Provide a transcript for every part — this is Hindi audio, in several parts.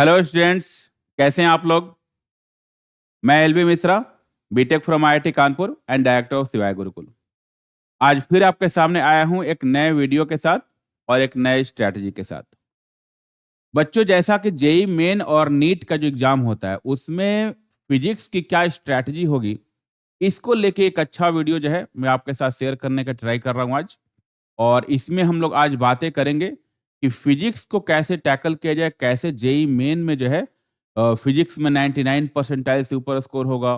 हेलो स्टूडेंट्स, कैसे हैं आप लोग? मैं L B Mishra, B Tech from IIT Kanpur and director of Shivay Gurukul. आज फिर आपके सामने आया हूं एक नए वीडियो के साथ और एक नए स्ट्रैटेजी के साथ। बच्चों, जैसा कि जेई मेन और नीट का जो एग्जाम होता है उसमें फिजिक्स की क्या स्ट्रैटेजी होगी, इसको लेके एक अच्छा वीडियो जो है मैं आपके साथ शेयर करने का ट्राई कर रहा हूं आज। और इसमें हम लोग आज बातें करेंगे कि फिजिक्स को कैसे टैकल किया जाए, कैसे जेई मेन में जो है फिजिक्स में 99 परसेंटाइल से ऊपर स्कोर होगा,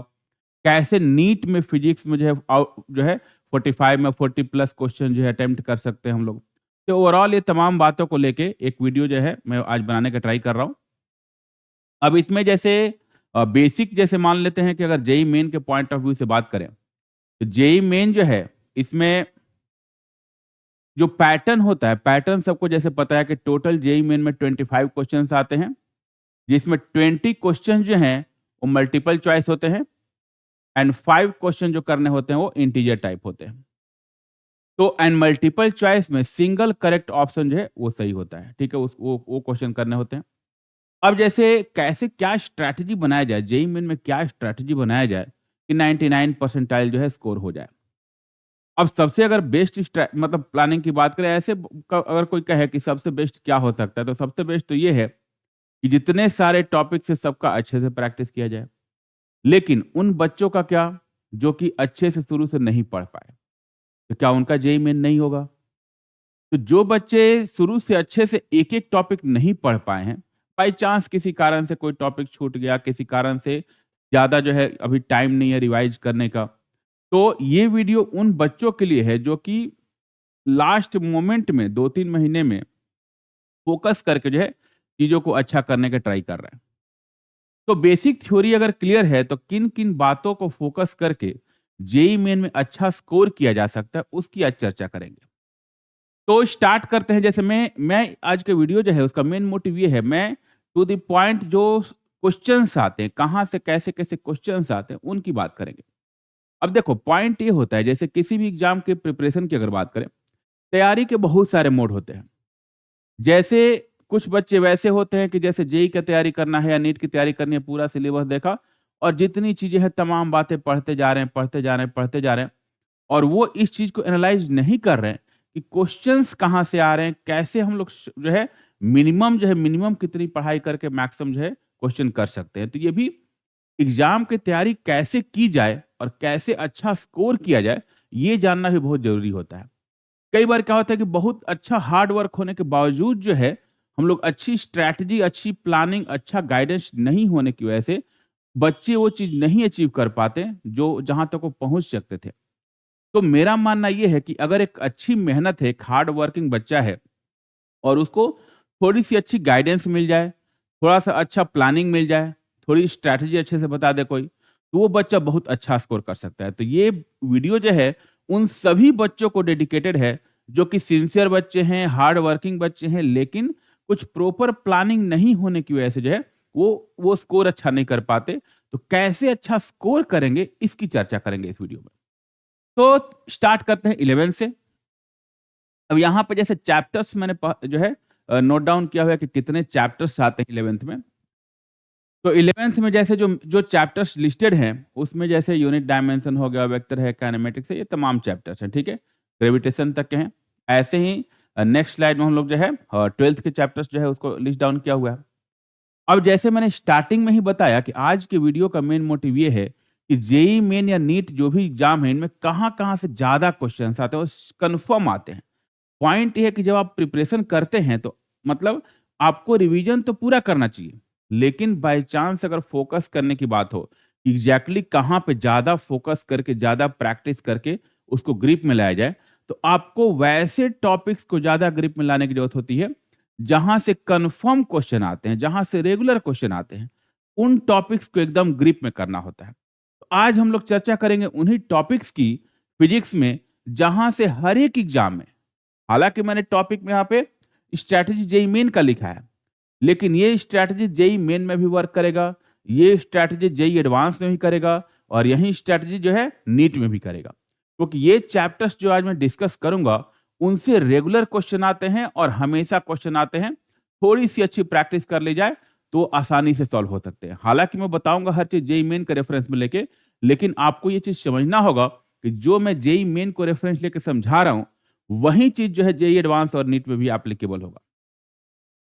कैसे नीट में फिजिक्स में जो है 45 में 40 प्लस क्वेश्चन जो है अटेम्प्ट कर सकते हैं हम लोग। तो ओवरऑल ये तमाम बातों को लेके एक वीडियो जो है मैं आज बनाने का ट्राई कर रहा हूँ। अब इसमें जैसे बेसिक जैसे मान लेते हैं कि अगर जेई मेन के पॉइंट ऑफ व्यू से बात करें, तो जेई मेन जो है इसमें जो पैटर्न होता है, पैटर्न सबको जैसे पता है कि टोटल जेईई मेन में 25 क्वेश्चंस आते हैं, जिसमें 20 क्वेश्चन जो हैं वो मल्टीपल चॉइस होते हैं एंड 5 क्वेश्चन जो करने होते हैं वो इंटीजर टाइप होते हैं। तो एंड मल्टीपल चॉइस में सिंगल करेक्ट ऑप्शन जो है वो सही होता है, ठीक है? उस वो क्वेश्चन करने होते हैं। अब जैसे कैसे क्या स्ट्रैटेजी बनाया जाए, जेईई मेन में क्या स्ट्रैटेजी बनाया जाए कि 99 परसेंटाइल जो है स्कोर हो जाए। अब सबसे अगर बेस्ट मतलब प्लानिंग की बात करें, ऐसे अगर कोई कहे कि सबसे बेस्ट क्या हो सकता है, तो सबसे बेस्ट तो ये है कि जितने सारे टॉपिक से सबका अच्छे से प्रैक्टिस किया जाए। लेकिन उन बच्चों का क्या, जो कि अच्छे से शुरू से नहीं पढ़ पाए, तो क्या उनका जेईई मेन नहीं होगा? तो जो बच्चे शुरू से अच्छे से एक एक टॉपिक नहीं पढ़ पाए हैं, बाई चांस किसी कारण से कोई टॉपिक छूट गया, किसी कारण से ज्यादा जो है अभी टाइम नहीं है रिवाइज करने का, तो ये वीडियो उन बच्चों के लिए है जो कि लास्ट मोमेंट में 2-3 महीने में फ़ोकस करके जो है चीज़ों को अच्छा करने का ट्राई कर रहे हैं। तो बेसिक थ्योरी अगर क्लियर है तो किन-किन बातों को फ़ोकस करके जेईई मेन में अच्छा स्कोर किया जा सकता है, उसकी आज चर्चा करेंगे। तो स्टार्ट करते हैं। जैसे मैं आज के वीडियो जो है उसका मेन मोटिव ये है, मैं टू द पॉइंट जो क्वेश्चंस आते हैं, कहाँ से कैसे-कैसे क्वेश्चंस आते हैं, उनकी बात करेंगे। अब देखो पॉइंट ये होता है, जैसे किसी भी एग्ज़ाम के प्रिपरेशन की अगर बात करें, तैयारी के बहुत सारे मोड होते हैं। जैसे कुछ बच्चे वैसे होते हैं कि जैसे जेईई की तैयारी करना है या नीट की तैयारी करनी है, पूरा सिलेबस देखा और जितनी चीज़ें हैं तमाम बातें पढ़ते जा रहे हैं, पढ़ते जा रहे हैं, पढ़ते जा रहे हैं और वो इस चीज़ को एनालाइज़ नहीं कर रहे हैं कि क्वेश्चंस कहाँ से आ रहे हैं, कैसे हम लोग जो है मिनिमम कितनी पढ़ाई करके मैक्सिमम जो है क्वेश्चन कर सकते हैं। तो ये भी एग्ज़ाम की तैयारी कैसे की जाए और कैसे अच्छा स्कोर किया जाए, ये जानना भी बहुत ज़रूरी होता है। कई बार क्या होता है कि बहुत अच्छा हार्ड वर्क होने के बावजूद जो है, हम लोग अच्छी स्ट्रैटेजी, अच्छी प्लानिंग, अच्छा गाइडेंस नहीं होने की वजह से बच्चे वो चीज़ नहीं अचीव कर पाते, जो जहाँ तक वो पहुँच सकते थे। तो मेरा मानना ये है कि अगर एक अच्छी मेहनत है, एक हार्ड वर्किंग बच्चा है और उसको थोड़ी-सी अच्छी गाइडेंस मिल जाए, थोड़ा-सा अच्छा प्लानिंग मिल जाए, थोड़ी स्ट्रैटेजी अच्छे से बता दे कोई, तो वो बच्चा बहुत अच्छा स्कोर कर सकता है। तो ये वीडियो जो है, उन सभी बच्चों को डेडिकेटेड है, जो कि सिंसियर बच्चे हैं, हार्ड वर्किंग बच्चे हैं, लेकिन कुछ प्रॉपर प्लानिंग नहीं होने की वजह से जो है, वो स्कोर अच्छा नहीं कर पाते। तो कैसे अच्छा स्कोर करेंगे, इसकी चर्चा करेंगे इस वीडियो में। तो स्टार्ट करते हैं 11 से। अब यहाँ पे जैसे चैप्टर्स मैंने जो है नोट डाउन किया हुआ है कि कितने चैप्टर्स आते हैं 11th में। तो 11th में जैसे जो जो चैप्टर्स लिस्टेड हैं, उसमें जैसे यूनिट डायमेंशन हो गया, वेक्टर है, काइनेमेटिक्स है, ये तमाम चैप्टर्स हैं, ठीक है? ग्रेविटेशन तक के हैं। ऐसे ही नेक्स्ट स्लाइड में हम लोग जो है 12th के चैप्टर्स जो है उसको लिस्ट डाउन किया हुआ है। अब जैसे मैंने स्टार्टिंग में ही बताया कि आज के वीडियो का मेन मोटिव ये है कि जेईई मेन या नीट जो भी एग्जाम है, इनमें कहाँ-कहाँ से ज़्यादा क्वेश्चंस आते हैं और कन्फर्म आते हैं। पॉइंट ये है कि जब आप प्रिपरेशन करते हैं तो मतलब आपको रिवीजन तो पूरा करना चाहिए, लेकिन बाय चांस अगर फोकस करने की बात हो, एग्जैक्टली कहाँ पे ज्यादा फोकस करके ज्यादा प्रैक्टिस करके उसको ग्रिप में लाया जाए, तो आपको वैसे टॉपिक्स को ज्यादा ग्रिप में लाने की जरूरत होती है जहां से कंफर्म क्वेश्चन आते हैं, जहां से रेगुलर क्वेश्चन आते हैं। उन टॉपिक्स को एकदम ग्रिप में करना होता है। तो आज हम लोग चर्चा करेंगे उन्हीं टॉपिक्स की फिजिक्स में, जहां से हर एक एग्जाम में, हालांकि मैंने टॉपिक में यहाँ पे स्ट्रैटेजी जेई मेन का लिखा है, लेकिन ये स्ट्रैटेजी जेई मेन में भी वर्क करेगा, ये स्ट्रैटेजी जेई एडवांस में भी करेगा और यही स्ट्रैटेजी जो है नीट में भी करेगा। क्योंकि ये चैप्टर्स जो आज मैं डिस्कस करूंगा, उनसे रेगुलर क्वेश्चन आते हैं और हमेशा क्वेश्चन आते हैं। थोड़ी सी अच्छी प्रैक्टिस कर ली जाए तो आसानी से सॉल्व हो सकते हैं। हालांकि मैं बताऊंगा हर चीज जेई मेन का रेफरेंस में लेके, लेकिन आपको ये चीज समझना होगा कि जो मैं जेई मेन को रेफरेंस लेके समझा रहा हूं, वही चीज जो है जेई एडवांस और नीट में भी एप्लीकेबल होगा।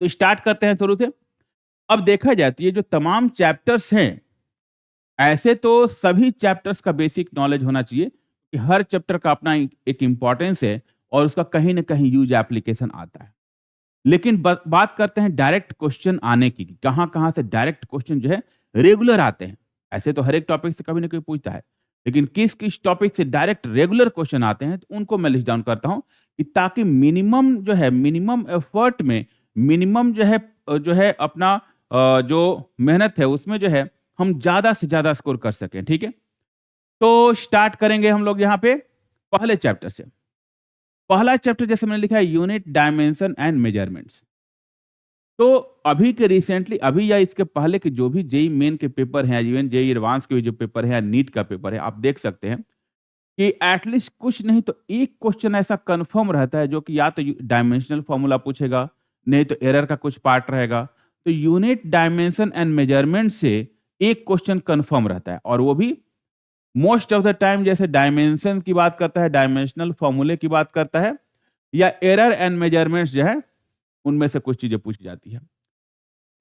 तो स्टार्ट करते हैं शुरू से। अब देखा जाए तो ये जो तमाम चैप्टर्स हैं, ऐसे तो सभी चैप्टर्स का बेसिक नॉलेज होना चाहिए कि हर चैप्टर का अपना एक इंपॉर्टेंस है और उसका कहीं ना कहीं यूज एप्लीकेशन आता है। लेकिन बात करते हैं डायरेक्ट क्वेश्चन आने की, कहां कहां से डायरेक्ट क्वेश्चन जो है रेगुलर आते हैं। ऐसे तो हर एक टॉपिक से कभी ना कभी पूछता है, लेकिन किस किस टॉपिक से डायरेक्ट रेगुलर क्वेश्चन आते हैं तो उनको मैं लिस्ट डाउन करता हूं कि ताकि मिनिमम जो है, मिनिमम एफर्ट में, मिनिमम जो है अपना जो मेहनत है उसमें जो है हम ज्यादा से ज्यादा स्कोर कर सकें। ठीक है, तो स्टार्ट करेंगे हम लोग यहाँ पे पहले चैप्टर से। पहला चैप्टर जैसे मैंने लिखा है यूनिट डायमेंशन एंड मेजरमेंट्स। तो अभी के रिसेंटली, अभी या इसके पहले के जो भी जेई मेन के पेपर हैं, इवन जेई एडवांस के भी जो पेपर है या नीट का पेपर है, आप देख सकते हैं कि एटलीस्ट कुछ नहीं तो एक क्वेश्चन ऐसा कंफर्म रहता है जो कि या तो डायमेंशनल फॉर्मूला पूछेगा, नहीं तो एरर का कुछ पार्ट रहेगा। तो यूनिट डायमेंशन एंड मेजरमेंट से एक क्वेश्चन कंफर्म रहता है, और वो भी मोस्ट ऑफ द टाइम जैसे डायमेंशन की बात करता है, डायमेंशनल फॉर्मूले की बात करता है, या एरर एंड मेजरमेंट्स जो है उनमें से कुछ चीजें पूछी जाती है।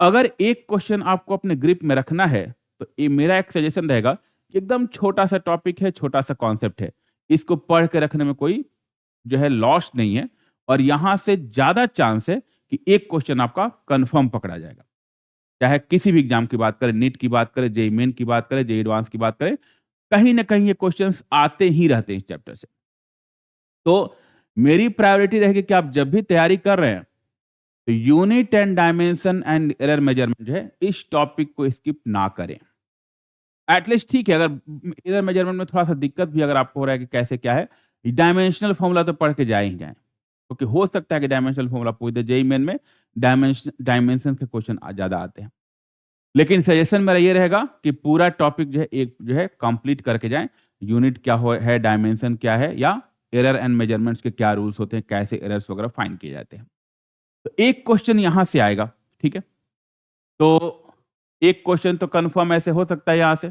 अगर एक क्वेश्चन आपको अपने ग्रिप में रखना है तो ये मेरा एक सजेशन रहेगा कि एकदम छोटा सा टॉपिक है, छोटा सा कॉन्सेप्ट है, इसको पढ़ के रखने में कोई जो है लॉस नहीं है, और यहां से ज्यादा चांस है कि एक क्वेश्चन आपका कंफर्म पकड़ा जाएगा। चाहे किसी भी एग्जाम की बात करें, नीट की बात करें, जेई मेन की बात करें, जेई एडवांस की बात करें, कहीं ना कहीं ये क्वेश्चंस आते ही रहते हैं इस चैप्टर से। तो मेरी प्रायोरिटी रहेगी कि आप जब भी तैयारी कर रहे हैं तो unit and dimension and error measurement जो है इस टॉपिक को स्किप ना करें। एटलीस्ट ठीक है, अगर एरर मेजरमेंट में थोड़ा सा दिक्कत भी अगर आपको हो रहा है कि कैसे क्या है, डायमेंशनल फॉर्मूला तो पढ़ के जाए ही जाए, क्योंकि हो सकता है कि डायमेंशनल फॉर्मूला पूछ दे। जेई मेन में डायमेंशन के क्वेश्चन ज्यादा आते हैं, लेकिन सजेशन मेरा ये रहेगा कि पूरा टॉपिक जो है एक जो है कंप्लीट करके जाएं। यूनिट क्या है, डायमेंशन क्या है, या एरर एंड मेजरमेंट्स के क्या रूल्स होते हैं, कैसे एरर्स वगैरह फाइंड किए जाते हैं। तो एक क्वेश्चन यहां से आएगा। ठीक है, तो एक क्वेश्चन तो कंफर्म ऐसे हो सकता है यहां से।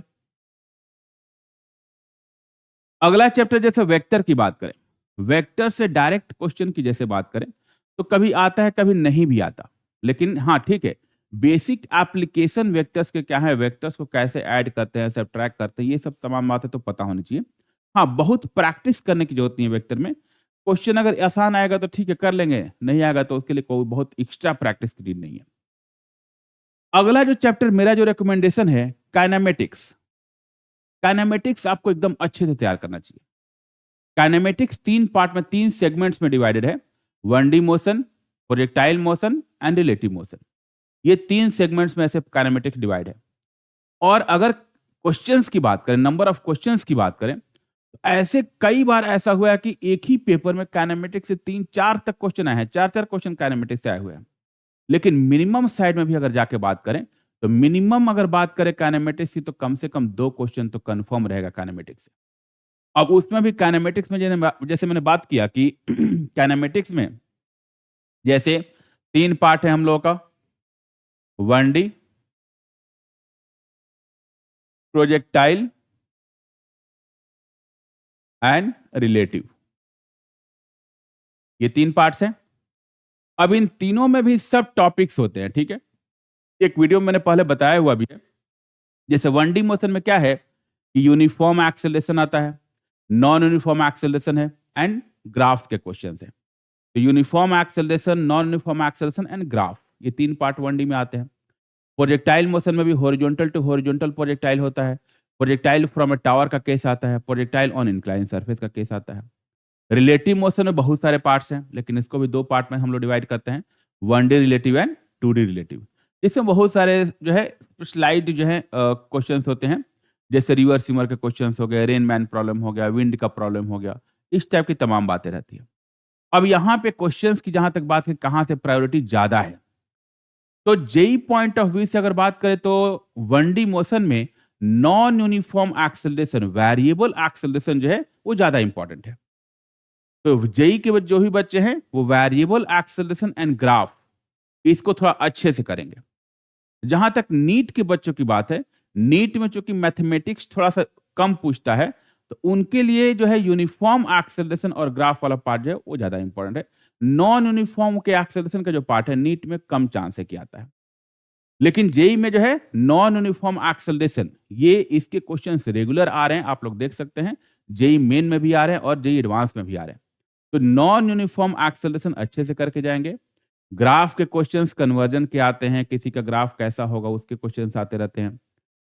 अगला चैप्टर जैसे वेक्टर की बात करें, वेक्टर से डायरेक्ट क्वेश्चन की जैसे बात करें तो कभी आता है कभी नहीं भी आता, लेकिन हाँ ठीक है, बेसिक एप्लीकेशन वेक्टर्स के क्या है, वेक्टर्स को कैसे ऐड करते हैं, सब्ट्रैक्ट करते हैं, ये सब तमाम बातें तो पता होनी चाहिए। हाँ, बहुत प्रैक्टिस करने की जरूरत नहीं है वेक्टर में। क्वेश्चन अगर आसान आएगा तो ठीक है कर लेंगे, नहीं आएगा तो उसके लिए कोई बहुत एक्स्ट्रा प्रैक्टिस की नीड नहीं है। अगला जो चैप्टर मेरा जो रिकमेंडेशन है, काइनेमेटिक्स। काइनेमेटिक्स आपको एकदम अच्छे से तैयार करना चाहिए। काइनेमेटिक्स 3 पार्ट में, 3 सेगमेंट्स में डिवाइडेड है। 1D motion, projectile motion and relative motion. ये 3 सेगमेंट्स में ऐसे काइनेमेटिक्स डिवाइड है। और अगर क्वेश्चंस की बात करें, नंबर ऑफ क्वेश्चंस की बात करें, तो ऐसे कई बार ऐसा हुआ है कि एक ही पेपर में काइनेमेटिक्स से 3-4 तक क्वेश्चन आए हैं, 4-4 क्वेश्चन काइनेमेटिक्स से आए हुए हैं। लेकिन मिनिमम साइड में भी अगर जाके बात करें तो मिनिमम अगर बात करें काइनेमेटिक्स की तो कम से कम 2 क्वेश्चन तो कंफर्म रहेगा काइनेमेटिक्स से। अब उसमें भी काइनेमेटिक्स में जैसे मैंने बात किया कि काइनेमेटिक्स में जैसे 3 पार्ट है हम लोगों का, 1D, प्रोजेक्टाइल एंड रिलेटिव, ये 3 पार्ट्स हैं। अब इन तीनों में भी सब टॉपिक्स होते हैं। ठीक है, एक वीडियो में मैंने पहले बताया हुआ भी है। जैसे 1D मोशन में क्या है कि यूनिफॉर्म एक्सेलरेशन आता है, नॉन यूनिफॉर्म एक्सेलरेशन है, एंड ग्राफ्स के क्वेश्चन है। तो uniform acceleration, non uniform acceleration and graph, ये 3 पार्ट 1D में आते हैं। प्रोजेक्टाइल मोशन में भी हॉरिजॉन्टल टू हॉरिजॉन्टल प्रोजेक्टाइल होता है, प्रोजेक्टाइल फ्रॉम अ टावर का केस आता है, प्रोजेक्टाइल ऑन इंक्लाइन सरफेस का केस आता है। रिलेटिव मोशन में बहुत सारे पार्ट्स हैं, लेकिन इसको भी 2 पार्ट में हम लोग डिवाइड करते हैं, 1D relative and 2D relative. इसमें बहुत सारे जो है स्लाइड जो है क्वेश्चंस होते हैं, जैसे रिवर स्विमर के क्वेश्चंस हो गए, रेन मैन प्रॉब्लम हो गया, विंड का प्रॉब्लम हो गया, इस टाइप की तमाम बातें रहती है। अब यहाँ पे क्वेश्चंस की जहां तक बात है कहां से प्रायोरिटी ज्यादा है, तो जेई पॉइंट ऑफ व्यू से अगर बात करें तो 1D मोशन में non uniform acceleration, variable acceleration जो है वो ज्यादा इंपॉर्टेंट है। तो जेई के जो भी बच्चे हैं वो वेरिएबल एक्सेलरेशन एंड ग्राफ इसको थोड़ा अच्छे से करेंगे। जहां तक नीट के बच्चों की बात है, नीट में चूंकि मैथमेटिक्स थोड़ा सा कम पूछता है, तो उनके लिए जो है यूनिफॉर्म एक्सेलरेशन और ग्राफ वाला पार्ट जो है वो ज्यादा इंपॉर्टेंट है। नॉन यूनिफॉर्म के एक्सेलरेशन का जो पार्ट है नीट में कम चांस है कि आता है। लेकिन जेई में जो है नॉन यूनिफॉर्म एक्सेलरेशन, ये इसके क्वेश्चंस रेगुलर आ रहे हैं, आप लोग देख सकते हैं। जेई मेन में भी आ रहे हैं और जेई एडवांस में भी आ रहे हैं। तो नॉन यूनिफॉर्म एक्सेलरेशन अच्छे से करके जाएंगे। ग्राफ के क्वेश्चंस कन्वर्जन के आते हैं, किसी का ग्राफ कैसा होगा उसके क्वेश्चंस आते रहते हैं।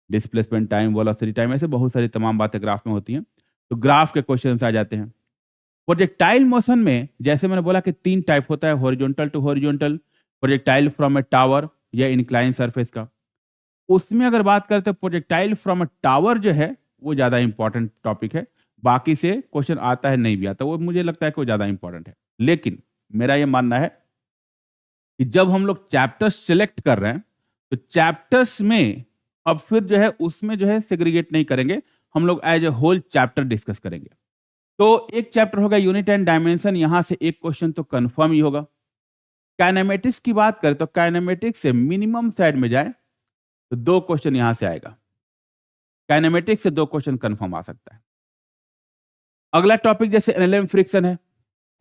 डिस्प्लेसमेंट टाइम, वेलोसिटी टाइम, ऐसे बहुत सारी तमाम बातें ग्राफ में होती हैं। तो ग्राफ के क्वेश्चंस आ जाते हैं। प्रोजेक्टाइल मोशन में जैसे मैंने बोला कि 3 टाइप होता है, horizontal to horizontal, projectile from a tower या इंक्लाइन सरफेस का। उसमें अगर बात करते हैं प्रोजेक्टाइल फ्रॉम अ टावर जो है वो ज्यादा इंपॉर्टेंट टॉपिक है। बाकी से क्वेश्चन आता है नहीं भी आता, वो मुझे लगता है कि वो ज्यादा इंपॉर्टेंट है। लेकिन मेरा ये मानना है कि जब हम लोग चैप्टर्स सिलेक्ट कर रहे हैं तो चैप्टर्स में अब फिर जो है उसमें जो है सेग्रीगेट नहीं करेंगे, हम लोग as a whole chapter discuss करेंगे। तो एक चैप्टर होगा यूनिट एंड डायमेंशन, यहां से एक क्वेश्चन तो कंफर्म ही होगा। काइनेमेटिक्स की बात करें तो काइनेमेटिक्स से मिनिमम साइड में जाए तो 2 क्वेश्चन यहां से आएगा। काइनेमेटिक्स से 2 क्वेश्चन कंफर्म आ सकता है। अगला टॉपिक जैसे एनएलएम फ्रिक्शन है।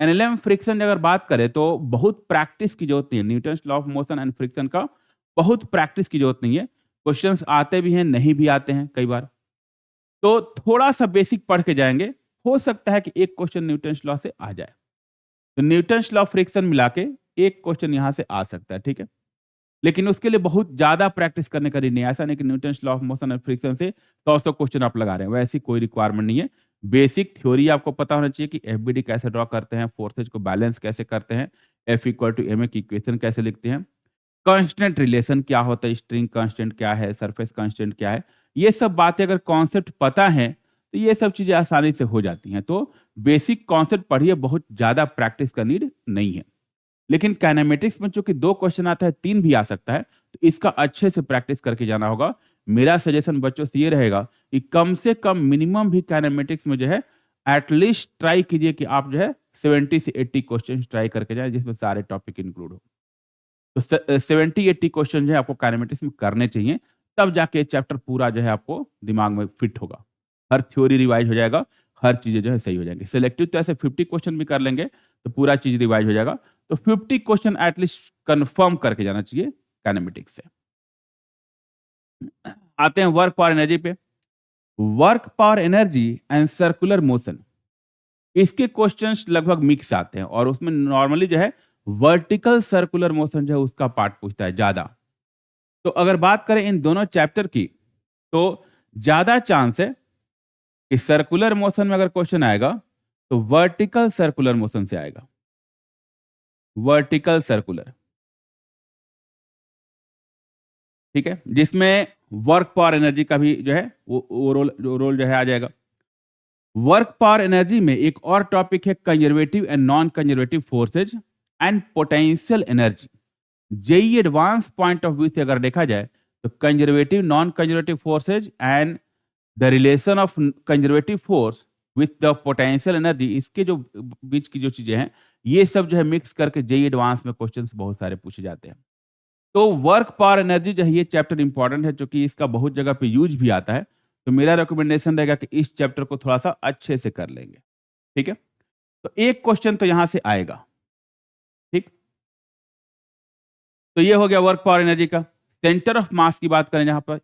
एनएलएम फ्रिक्शन अगर बात करें तो बहुत प्रैक्टिस की जरूरत नहीं है। Newton's law of motion and friction का बहुत प्रैक्टिस की जरूरत नहीं है। क्वेश्चंस आते भी हैं, नहीं भी आते हैं कई बार। तो थोड़ा सा बेसिक पढ़ के जाएंगे, हो सकता है कि एक क्वेश्चन न्यूटन्स लॉ से आ जाए। तो न्यूटन्स लॉ फ्रिक्शन मिला के एक क्वेश्चन यहां से आ सकता है, ठीक है। लेकिन उसके लिए बहुत ज्यादा प्रैक्टिस करने का नहीं है। ऐसा नहीं कि Newton's law of motion and friction से 100 क्वेश्चन आप लगा रहे हैं, वैसी कोई रिक्वायरमेंट नहीं है। बेसिक थ्योरी आपको पता होना चाहिए कि एफबीडी कैसे ड्रॉ करते हैं, फोर्सेज को बैलेंस कैसे करते हैं, एफ इक्वल टू एम की इक्वेशन कैसे लिखते हैं, कांस्टेंट रिलेशन क्या होता है, स्ट्रिंग कांस्टेंट क्या है, सरफेस कांस्टेंट क्या है। ये सब बातें अगर कॉन्सेप्ट पता है तो ये सब चीजें आसानी से हो जाती हैं। तो बेसिक कॉन्सेप्ट पढ़िए, बहुत ज्यादा प्रैक्टिस का नीड नहीं है। लेकिन काइनेमेटिक्स में चूंकि 2 क्वेश्चन आता है, 3 भी आ सकता है, तो इसका अच्छे से प्रैक्टिस करके जाना होगा। मेरा सजेशन बच्चों से ये रहेगा कि कम से कम मिनिमम भी काइनेमेटिक्स में जो है एटलीस्ट ट्राई कीजिए कि आप जो है 70 से 80 क्वेश्चन ट्राई करके जाए, जिसमें सारे टॉपिक इंक्लूड हो। तो 70-80 क्वेश्चन जो है आपको काइनेमेटिक्स में करने चाहिए, तब जाके चैप्टर पूरा जो है आपको दिमाग में फिट होगा। हर थ्योरी रिवाइज हो जाएगा, हर चीजें जो है सही हो जाएंगी। सिलेक्टिव तो ऐसे 50 क्वेश्चन भी कर लेंगे तो पूरा चीज रिवाइज हो जाएगा। तो 50 क्वेश्चन एटलीस्ट कंफर्म करके जाना चाहिए काइनेमेटिक्स से। आते हैं वर्क पावर एनर्जी पे। Work power energy and circular motion, इसके क्वेश्चंस लगभग मिक्स आते हैं और उसमें नॉर्मली जो है वर्टिकल सर्कुलर मोशन जो है उसका पार्ट पूछता है ज्यादा। तो अगर बात करें इन दोनों चैप्टर की तो ज्यादा चांस है कि सर्कुलर मोशन में अगर क्वेश्चन आएगा तो वर्टिकल सर्कुलर मोशन से आएगा। वर्टिकल सर्कुलर, ठीक है, जिसमें वर्क पावर एनर्जी का भी जो है वो रोल जो है आ जाएगा। वर्क पावर एनर्जी में एक और टॉपिक है conservative and non conservative forces and potential energy. JEE advance point of view से अगर देखा जाए तो conservative non conservative forces and the relation of conservative force with the potential energy, इसके जो बीच की जो चीजें हैं ये सब जो है मिक्स करके जेई एडवांस में क्वेश्चंस बहुत सारे पूछे जाते हैं। तो वर्क पावर एनर्जी जो है ये चैप्टर इंपॉर्टेंट है, क्योंकि इसका बहुत जगह पे यूज भी आता है। तो मेरा रिकमेंडेशन रहेगा कि इस चैप्टर को थोड़ा सा अच्छे से कर लेंगे, ठीक है। तो एक क्वेश्चन तो यहां से आएगा, ठीक। तो ये हो गया वर्क पावर एनर्जी का। सेंटर ऑफ मास की बात करें, जहां पर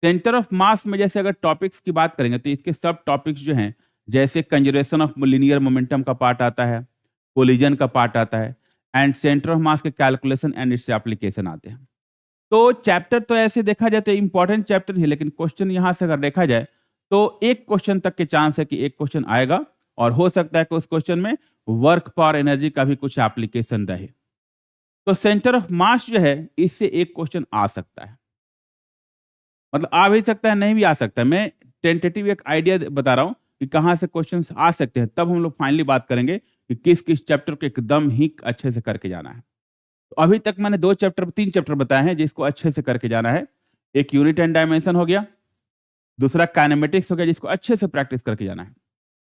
सेंटर ऑफ मास में जैसे अगर टॉपिक्स की बात करेंगे तो इसके सब टॉपिक्स जो हैं, जैसे कंजर्वेशन ऑफ लीनियर मोमेंटम का पार्ट आता है, कोलिजन का पार्ट आता है, एंड सेंटर ऑफ मास के कैलकुलेशन एंड इट्स एप्लीकेशन आते हैं। तो चैप्टर तो ऐसे देखा जाए तो इंपॉर्टेंट चैप्टर है, लेकिन क्वेश्चन यहां से अगर देखा जाए तो एक क्वेश्चन तक के चांस है कि एक क्वेश्चन आएगा, और हो सकता है कि उस क्वेश्चन में वर्क पावर एनर्जी का भी कुछ एप्लीकेशन रहे। तो सेंटर ऑफ मास जो है इससे एक क्वेश्चन आ सकता है, मतलब आ भी सकता है, नहीं भी आ सकता है। मैं टेंटेटिव एक आइडिया बता रहा हूं कि कहां से क्वेश्चंस आ सकते हैं, तब हम लोग फाइनली बात करेंगे कि किस किस चैप्टर को एकदम ही अच्छे से करके जाना है। तो अभी तक मैंने 3 चैप्टर बताए हैं जिसको अच्छे से करके जाना है। एक यूनिट एंड डायमेंशन हो गया, दूसरा काइनेमेटिक्स हो गया जिसको अच्छे से प्रैक्टिस करके जाना है।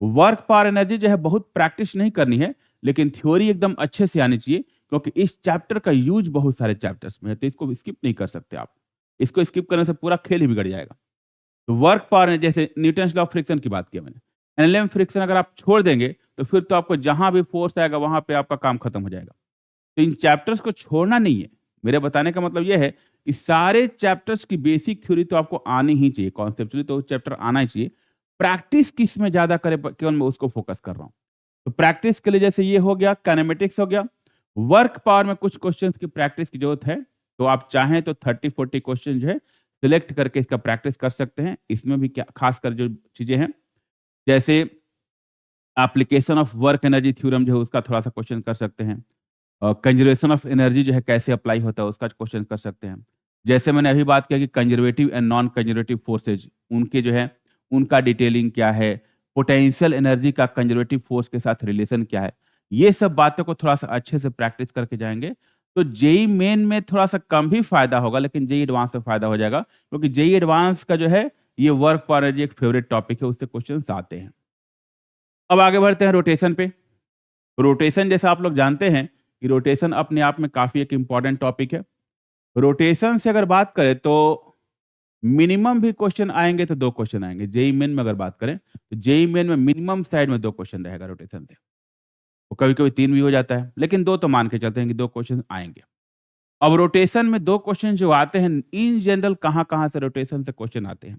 वर्क पावर एनर्जी जो है बहुत प्रैक्टिस नहीं करनी है, लेकिन थ्योरी एकदम अच्छे से आनी चाहिए, क्योंकि इस चैप्टर का यूज बहुत सारे चैप्टर्स में है, तो इसको स्किप नहीं कर सकते आप। इसको स्किप करने से पूरा खेल ही बिगड़ जाएगा। तो वर्क पावर में जैसे न्यूटन्स लॉ ऑफ फ्रिक्शन की बात किया मैंने, एनएलएम फ्रिक्शन अगर आप छोड़ देंगे तो फिर तो आपको जहां भी फोर्स आएगा वहां पे आपका काम खत्म हो जाएगा। तो इन चैप्टर्स को छोड़ना नहीं है। मेरे बताने का मतलब यह है कि सारे चैप्टर्स की बेसिक थ्योरी तो आपको आनी ही चाहिए, कॉन्सेप्चुअली तो चैप्टर आना ही चाहिए। प्रैक्टिस किस में ज्यादा करे केवल मैं उसको फोकस कर रहा हूँ। तो प्रैक्टिस के लिए जैसे ये हो गया, काइनेमेटिक्स हो गया, वर्क पावर में कुछ क्वेश्चंस की प्रैक्टिस की जरूरत है। तो आप चाहें तो 30-40 क्वेश्चन जो है सिलेक्ट करके इसका प्रैक्टिस कर सकते हैं। इसमें भी क्या खासकर जो चीजें हैं, जैसे application of work energy theorem जो है उसका थोड़ा सा क्वेश्चन कर सकते हैं। कंजर्वेशन ऑफ एनर्जी जो है कैसे अप्लाई होता है उसका क्वेश्चन कर सकते हैं। जैसे मैंने अभी बात किया कि conservative and non conservative forces, उनके जो है उनका डिटेलिंग क्या है, पोटेंशियल एनर्जी का कंजर्वेटिव फोर्स के साथ रिलेशन क्या है, ये सब बातों को थोड़ा सा अच्छे से प्रैक्टिस करके जाएंगे तो जेई मेन में थोड़ा सा कम भी फायदा होगा, लेकिन जेई एडवांस में फायदा हो जाएगा, क्योंकि जेई एडवांस का जो है ये वर्क पावर एनर्जी एक फेवरेट टॉपिक है, उससे क्वेश्चन आते हैं। अब आगे बढ़ते हैं रोटेशन पे। रोटेशन जैसा आप लोग जानते हैं कि रोटेशन अपने आप में काफी एक इंपॉर्टेंट टॉपिक है। रोटेशन से अगर बात करें तो मिनिमम भी क्वेश्चन आएंगे तो 2 क्वेश्चन आएंगे। जेईई मेन में अगर बात करें तो जेईई मेन में मिनिमम साइड में 2 क्वेश्चन रहेगा रोटेशन से। वो कभी-कभी 3 भी हो जाता है, लेकिन 2 तो मान के चलते हैं कि 2 क्वेश्चन आएंगे। अब रोटेशन में 2 क्वेश्चन जो आते हैं इन जनरल कहाँ-कहाँ से रोटेशन से क्वेश्चन आते हैं।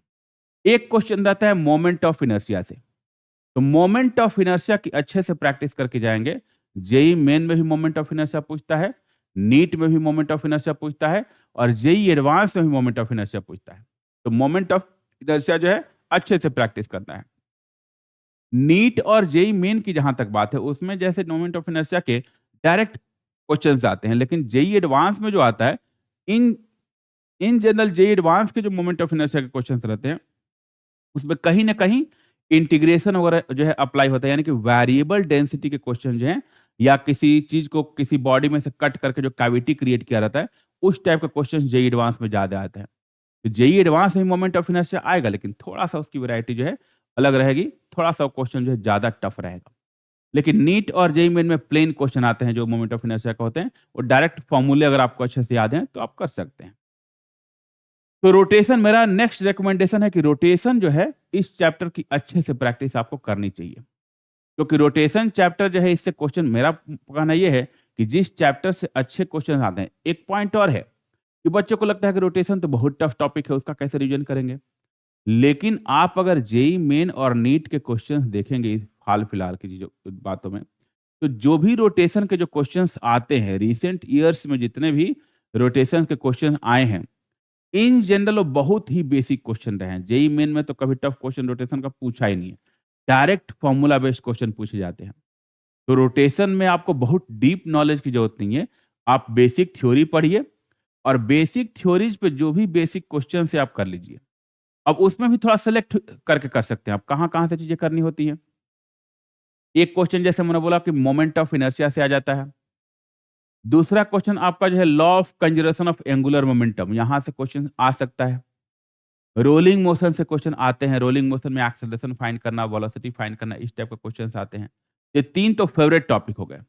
एक क्वेश्चन रहता है मोमेंट ऑफ इनर्शिया से। तो मोमेंट ऑफ इनर्शिया की अच्छे से प्रैक्टिस करके जाएंगे। जेईई मेन में भी मोमेंट ऑफ इनर्शिया पूछता है, नीट में भी मोमेंट ऑफ इनर्शिया पूछता है और जेईई एडवांस में भी मोमेंट ऑफ इनर्शिया पूछता है। तो मोमेंट ऑफ इनर्शिया जो है अच्छे से प्रैक्टिस करना है। नीट और जेईई मेन की जहां तक बात है उसमें जैसे मोमेंट ऑफ इनर्शिया के डायरेक्ट क्वेश्चंस आते हैं, लेकिन जेईई एडवांस में जो आता है इन इन जनरल जेईई एडवांस के जो मोमेंट ऑफ इनर्शिया के क्वेश्चंस रहते हैं उसमें कहीं ना कहीं इंटीग्रेशन वगैरह जो है अप्लाई होता है, यानी कि वेरिएबल डेंसिटी के क्वेश्चन जो हैं या किसी चीज को किसी बॉडी में से कट करके जो कैविटी क्रिएट किया रहता है उस टाइप का क्वेश्चन जेईई एडवांस में ज्यादा आता है। तो जेईई एडवांस में मोमेंट ऑफ इनर्शिया आएगा, लेकिन थोड़ा सा उसकी वैरायटी जो है अलग रहेगी, थोड़ा सा क्वेश्चन जो है ज्यादा टफ रहेगा। लेकिन नीट और जेईई मेन में प्लेन क्वेश्चन आते हैं जो मोमेंट ऑफ इनर्शिया का होते हैं, वो डायरेक्ट फॉर्मूले अगर आपको अच्छे से याद हैं तो आप कर सकते हैं। तो रोटेशन मेरा नेक्स्ट रिकमेंडेशन है कि रोटेशन जो है इस चैप्टर की अच्छे से प्रैक्टिस आपको करनी चाहिए, क्योंकि रोटेशन चैप्टर जो है इससे क्वेश्चन मेरा कहना यह है कि जिस चैप्टर से अच्छे क्वेश्चन आते हैं। एक पॉइंट और है कि बच्चों को लगता है कि रोटेशन तो बहुत टफ टॉपिक है, उसका कैसे रिवीजन करेंगे। लेकिन आप अगर जेईई मेन और नीट के क्वेश्चंस देखेंगे इस हाल फिलहाल की जो बातों में, तो जो भी रोटेशन के जो क्वेश्चंस आते हैं रिसेंट ईयर्स में, जितने भी रोटेशन के क्वेश्चन आए हैं इन जनरल वो बहुत ही बेसिक क्वेश्चन रहे हैं। जेईई मेन में तो कभी टफ क्वेश्चन रोटेशन का पूछा ही नहीं है, डायरेक्ट फॉर्मूला बेस्ड क्वेश्चन पूछे जाते हैं। तो रोटेशन में आपको बहुत डीप नॉलेज की जरूरत नहीं है, आप बेसिक थ्योरी पढ़िए और बेसिक थ्योरीज पे जो भी बेसिक क्वेश्चन है आप कर लीजिए। अब उसमें भी थोड़ा सेलेक्ट करके कर सकते हैं आप कहाँ-कहाँ से चीजें करनी होती हैं। एक क्वेश्चन जैसे मैंने बोला कि मोमेंट ऑफ इनर्शिया से आ जाता है। दूसरा क्वेश्चन आपका जो है law of conservation of angular momentum, यहां से क्वेश्चन आ सकता है। रोलिंग मोशन से क्वेश्चन आते हैं, रोलिंग मोशन में एक्सेलरेशन फाइंड करना, वेलोसिटी फाइंड करना, इस टाइप के क्वेश्चंस आते हैं। ये 3 तो फेवरेट टॉपिक हो गए।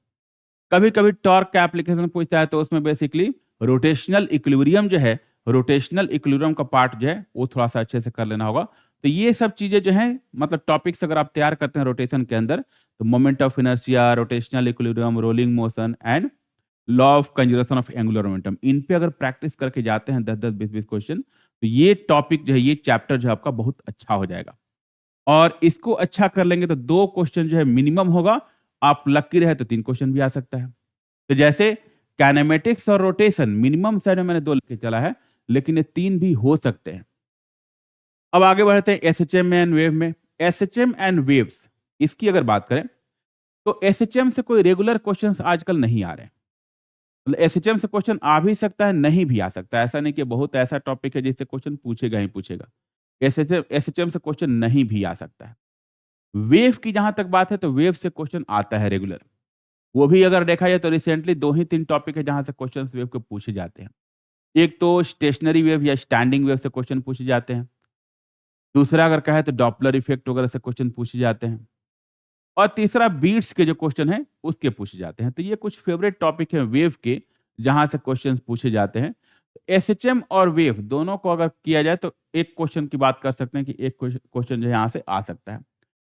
कभी-कभी टॉर्क का एप्लीकेशन पूछता है तो उसमें बेसिकली रोटेशनल इक्विलिब्रियम जो है, रोटेशनल इक्विलिब्रियम का पार्ट जो है वो थोड़ा-सा अच्छे से कर लेना होगा। तो ये सब चीजें जो हैं मतलब टॉपिक्स अगर आप तैयार करते हैं रोटेशन के अंदर, तो moment of inertia, rotational equilibrium, rolling motion and law of conservation of angular momentum, इन पे अगर प्रैक्टिस करके जाते हैं 10-10, 20-20 क्वेश्चन, तो ये टॉपिक जो है, ये चैप्टर जो है आपका बहुत अच्छा हो जाएगा। और इसको अच्छा कर लेंगे तो 2 क्वेश्चन जो है मिनिमम होगा, आप लकी रहे तो 3 क्वेश्चन भी आ सकता है। तो जैसे काइनेमेटिक्स और रोटेशन मिनिमम साइड में मैंने 2 लेके चला है, लेकिन ये 3 भी हो सकते हैं। अब आगे बढ़ते हैं एसएचएम एंड वेव में। एसएचएम एंड वेव्स, इसकी अगर बात करें तो एसएचएम से कोई रेगुलर क्वेश्चंस आजकल नहीं आ रहे हैं। मतलब एसएचएम से क्वेश्चन आ भी सकता है, नहीं भी आ सकता है। ऐसा नहीं कि बहुत ऐसा टॉपिक है जिससे क्वेश्चन पूछेगा ही पूछेगा। एसएचएम एसएचएम से क्वेश्चन नहीं भी आ सकता है। वेव की जहां तक बात है तो वेव से क्वेश्चन आता है रेगुलर। वो भी अगर देखा जाए तो रिसेंटली 2 ही 3 टॉपिक है जहां से क्वेश्चन वेव के पूछे जाते हैं। एक तो स्टेशनरी वेव या स्टैंडिंग वेव से क्वेश्चन पूछे जाते हैं। दूसरा अगर कहे तो डॉपलर इफेक्ट वगैरह से क्वेश्चन पूछे जाते हैं। और तीसरा बीट्स के जो क्वेश्चन है उसके पूछे जाते हैं। तो ये कुछ फेवरेट टॉपिक है वेव के, जहां से क्वेश्चन पूछे जाते हैं। एसएचएम और वेव दोनों को अगर किया जाए तो एक क्वेश्चन की बात कर सकते हैं कि एक क्वेश्चन जो है यहाँ से आ सकता है।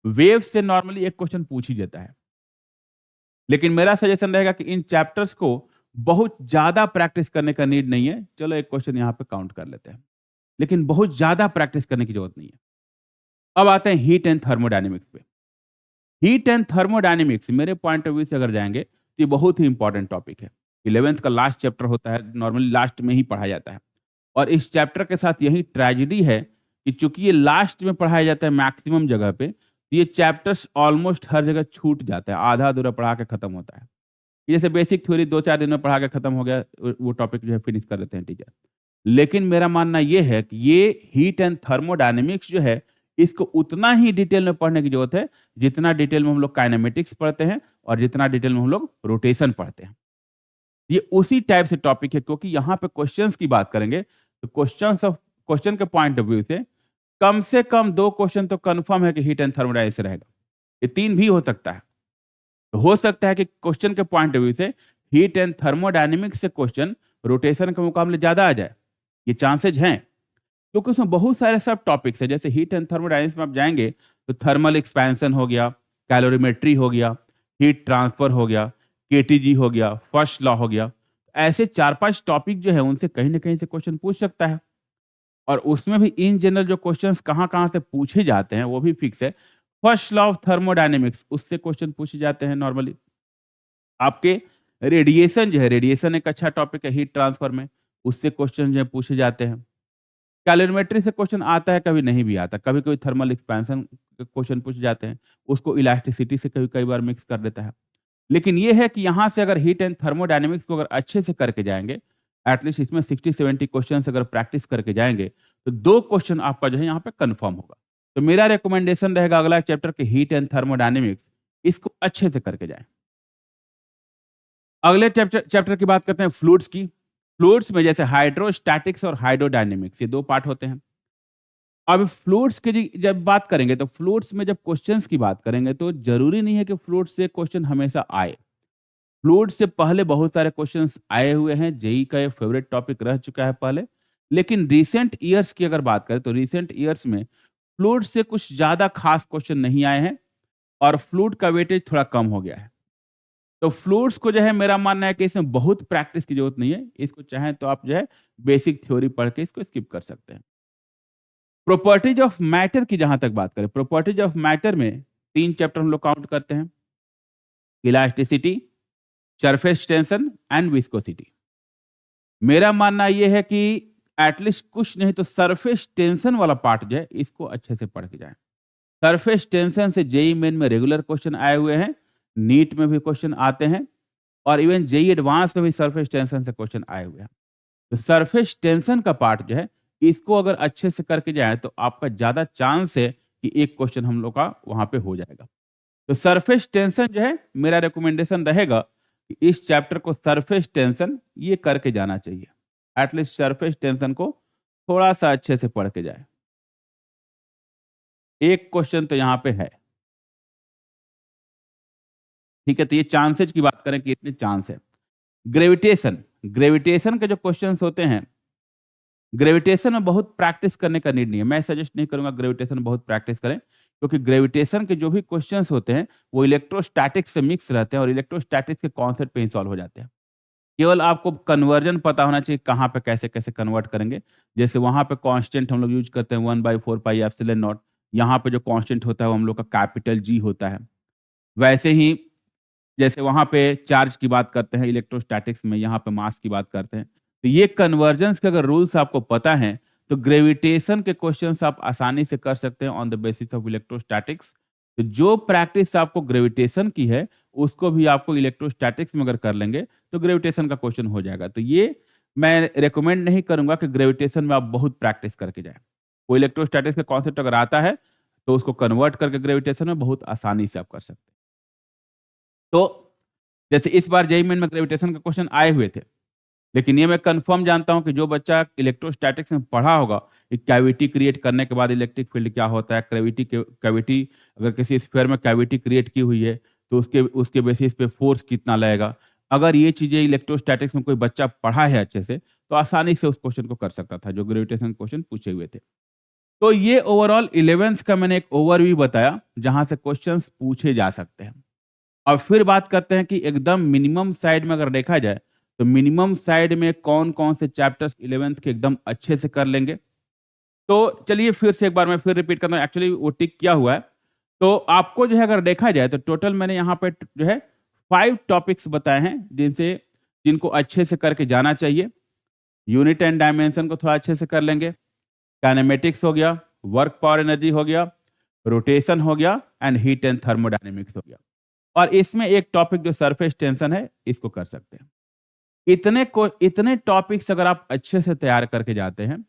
वेव से नॉर्मली एक क्वेश्चन पूछ ही जाता है, लेकिन मेरा सजेशन रहेगा कि इन चैप्टर्स को बहुत ज्यादा प्रैक्टिस करने का नीड नहीं है। चलो एक क्वेश्चन यहाँ पे काउंट कर लेते हैं, लेकिन बहुत ज्यादा प्रैक्टिस करने की जरूरत नहीं है। अब आते हैं हीट एंड थर्मोडायनेमिक्स पे। हीट एंड थर्मोडायनेमिक्स मेरे पॉइंट ऑफ व्यू से अगर जाएंगे तो ये बहुत ही इंपॉर्टेंट टॉपिक है। 11th का लास्ट चैप्टर होता है, नॉर्मली लास्ट में ही पढ़ाया जाता है। और इस चैप्टर के साथ यही ट्रेजेडी है कि चूंकि ये लास्ट में पढ़ाया जाता है मैक्सिमम जगह पे, तो ये चैप्टर्स ऑलमोस्ट हर जगह छूट जाता है, आधा अधूरा पढ़ा के खत्म होता है। जैसे बेसिक थ्योरी 2-4 दिन में पढ़ा के खत्म हो गया, वो टॉपिक जो है फिनिश कर लेते हैं टीचर। लेकिन मेरा मानना ये है कि ये हीट एंड थर्मोडायनेमिक्स जो है, इसको उतना ही डिटेल में पढ़ने की जरूरत है जितना डिटेल में हम लोग काइनेमेटिक्स पढ़ते हैं और जितना डिटेल में हम लोग रोटेशन पढ़ते हैं। ये उसी टाइप से टॉपिक है, क्योंकि यहाँ पे क्वेश्चंस की बात करेंगे तो क्वेश्चन के पॉइंट ऑफ व्यू से कम 2 क्वेश्चन तो कंफर्म है कि हीट एंड थर्मोडायनेमिक्स से रहेगा। ये 3 भी हो सकता है। तो हो सकता है कि क्वेश्चन के पॉइंट ऑफ व्यू से हीट एंड थर्मोडायनेमिक्स से क्वेश्चन रोटेशन के मुकाबले ज्यादा आ जाए, ये चांसेज हैं। क्योंकि उसमें बहुत सारे सब टॉपिक्स है। जैसे हीट एंड थर्मोडायनेमिक्स में आप जाएंगे तो थर्मल एक्सपेंशन हो गया, कैलोरीमेट्री हो गया, हीट ट्रांसफर हो गया, केटीजी हो गया, फर्स्ट लॉ हो गया। ऐसे 4-5 टॉपिक जो है उनसे कहीं ना कहीं से क्वेश्चन पूछ सकता है। और उसमें भी इन जनरल जो क्वेश्चंस कहाँ-कहाँ से पूछे जाते हैं वो भी फिक्स है। फर्स्ट लॉ ऑफ थर्मोडायनेमिक्स उससे क्वेश्चन पूछे जाते हैं नॉर्मली। आपके रेडिएशन जो है, रेडिएशन एक अच्छा टॉपिक है हीट ट्रांसफर में, उससे क्वेश्चन जो है पूछे जाते हैं। कैलोरीमेट्री से क्वेश्चन आता है, कभी नहीं भी आता। कभी-कभी थर्मल एक्सपेंशन के क्वेश्चन पूछे जाते हैं, उसको इलास्टिसिटी से कभी कई बार मिक्स कर देता है। लेकिन ये है कि यहाँ से अगर हीट एंड थर्मोडायनेमिक्स को अगर अच्छे से करके जाएँगे, एटलीस्ट इसमें 60-70 क्वेश्चन्स अगर प्रैक्टिस करके जाएँगे, तो 2 क्वेश्चन आपका जो है यहाँ पे कन्फर्म होगा। तो मेरा रिकमेंडेशन रहेगा अगला चैप्टर के हीट एंड थर्मोडायनेमिक्स, इसको अच्छे से करके जाएँ। अगले चैप्टर की बात करते हैं फ्लूइड्स की। फ्लूइड्स में जैसे हाइड्रोस्टैटिक्स और हाइड्रोडायनेमिक्स ये 2 पार्ट होते हैं। अब फ्लूइड्स की जब बात करेंगे तो फ्लूइड्स में जब क्वेश्चंस की बात करेंगे तो जरूरी नहीं है कि फ्लूइड्स से क्वेश्चन हमेशा आए। फ्लूइड्स से पहले बहुत सारे क्वेश्चंस आए हुए हैं, जेईई का ये फेवरेट टॉपिक रह चुका है पहले। लेकिन रिसेंट ईयर्स की अगर बात करें तो रिसेंट ईयर्स में फ्लूइड्स से कुछ ज्यादा खास क्वेश्चन नहीं आए हैं और फ्लूइड का वेटेज थोड़ा कम हो गया है। तो फ्लूइड्स को जो है मेरा मानना है कि इसमें बहुत प्रैक्टिस की जरूरत नहीं है। इसको चाहें तो आप जो है बेसिक थ्योरी पढ़ के इसको स्किप कर सकते हैं। प्रॉपर्टीज ऑफ मैटर की जहां तक बात करें, प्रॉपर्टीज ऑफ मैटर में 3 चैप्टर हम लोग काउंट करते हैं। Elasticity, surface tension and viscosity. मेरा मानना यह है कि एटलीस्ट कुछ नहीं तो सरफेस टेंशन वाला पार्ट जो है इसको अच्छे से पढ़ के जाएं। सरफेस टेंशन से जेईई मेन में रेगुलर क्वेश्चन आए हुए हैं, नीट में भी क्वेश्चन आते हैं और इवन जेईई एडवांस में भी सरफेस टेंशन से क्वेश्चन आए हुए हैं। तो सरफेस टेंशन का पार्ट जो है इसको अगर अच्छे से करके जाए तो आपका ज्यादा चांस है कि एक क्वेश्चन हम लोग का वहां पे हो जाएगा। तो सरफेस टेंशन जो है मेरा रिकमेंडेशन रहेगा कि इस चैप्टर को सरफेस टेंशन ये करके जाना चाहिए। एटलीस्ट सरफेस टेंशन को थोड़ा सा अच्छे से पढ़ के जाए। एक क्वेश्चन तो यहाँ पे है, ठीक है। तो ये चांसेज की बात करें कि इतने चांस है। ग्रेविटेशन, ग्रेविटेशन के जो क्वेश्चंस होते हैं, ग्रेविटेशन में बहुत प्रैक्टिस करने का नीड नहीं है। मैं सजेस्ट नहीं करूंगा ग्रेविटेशन में बहुत प्रैक्टिस करें, क्योंकि ग्रेविटेशन के जो भी क्वेश्चंस होते हैं वो इलेक्ट्रोस्टैटिक्स से मिक्स रहते हैं और इलेक्ट्रोस्टैटिक्स के कॉन्सेप्ट पे ही सॉल्व हो जाते हैं। केवल आपको कन्वर्जन पता होना चाहिए, कहाँ पे कैसे-कैसे कन्वर्ट करेंगे। जैसे वहाँ पे कांस्टेंट हम लोग यूज़ करते हैं 1/4 पाई एप्सिलॉन नॉट। यहाँ पे जो कांस्टेंट होता है वो हम लोग का कैपिटल जी होता है। वैसे ही जैसे वहाँ पे चार्ज की बात करते हैं इलेक्ट्रोस्टैटिक्स में, यहाँ पे मास की बात करते हैं। तो ये कन्वर्जेंस के अगर रूल्स आपको पता हैं, तो ग्रेविटेशन के क्वेश्चंस आप आसानी से कर सकते हैं on the basis of electrostatics. तो जो प्रैक्टिस आपको ग्रेविटेशन की है, उसको भी आपको इलेक्ट्रोस्टैटिक्स में अगर कर लेंगे, तो ग्रेविटेशन का क्वेश्चन हो जाएगा। तो ये मैं रिकमेंड नहीं करूँगा कि ग्रेविटेशन में आप बहुत प्रैक्टिस करके जाएँ। वो इलेक्ट्रोस्टैटिक्स का कॉन्सेप्ट अगर आता है, तो उसको कन्वर्ट करके ग्रेविटेशन में बहुत आसानी से आप कर सकते हैं। तो जैसे इस बार जेईई मेन में ग्रेविटेशन का क्वेश्चन आए हुए थे। लेकिन ये मैं कंफर्म जानता हूँ कि जो बच्चा इलेक्ट्रोस्टैटिक्स में पढ़ा होगा, एक कैविटी क्रिएट करने के बाद इलेक्ट्रिक फील्ड क्या होता है, कैविटी अगर किसी स्फीयर में कैविटी क्रिएट की हुई है, तो उसके उसके बेसिस पे फोर्स कितना लगेगा। अगर ये चीज़ें इलेक्ट्रोस्टैटिक्स में कोई बच्चा पढ़ा है अच्छे से, तो आसानी से उस क्वेश्चन को कर सकता था, जो ग्रेविटेशन क्वेश्चन पूछे हुए थे। तो ये ओवरऑल 11th का मैंने एक ओवरव्यू बताया, जहाँ से क्वेश्चंस पूछे जा सकते हैं। अब फिर बात करते हैं कि एकदम मिनिमम साइड में अगर देखा जाए, तो मिनिमम साइड में कौन-कौन से चैप्टर्स 11th के एकदम अच्छे से कर लेंगे। तो चलिए फिर से एक बार मैं फिर रिपीट करता हूँ, एक्चुअली वो टिक किया हुआ है। तो आपको जो है अगर देखा जाए तो टोटल मैंने यहाँ पे जो है 5 टॉपिक्स बताए हैं, जिनको अच्छे से करके जाना चाहिए। यूनिट एंड डायमेंशन को थोड़ा अच्छे से कर लेंगे। काइनेमेटिक्स हो गया, वर्क पावर एनर्जी हो गया, रोटेशन हो गया एंड हीट एंड थर्मोडायनेमिक्स हो गया। और इसमें एक टॉपिक जो सरफेस टेंशन है, इसको कर सकते हैं। इतने टॉपिक्स अगर आप अच्छे से तैयार करके जाते हैं,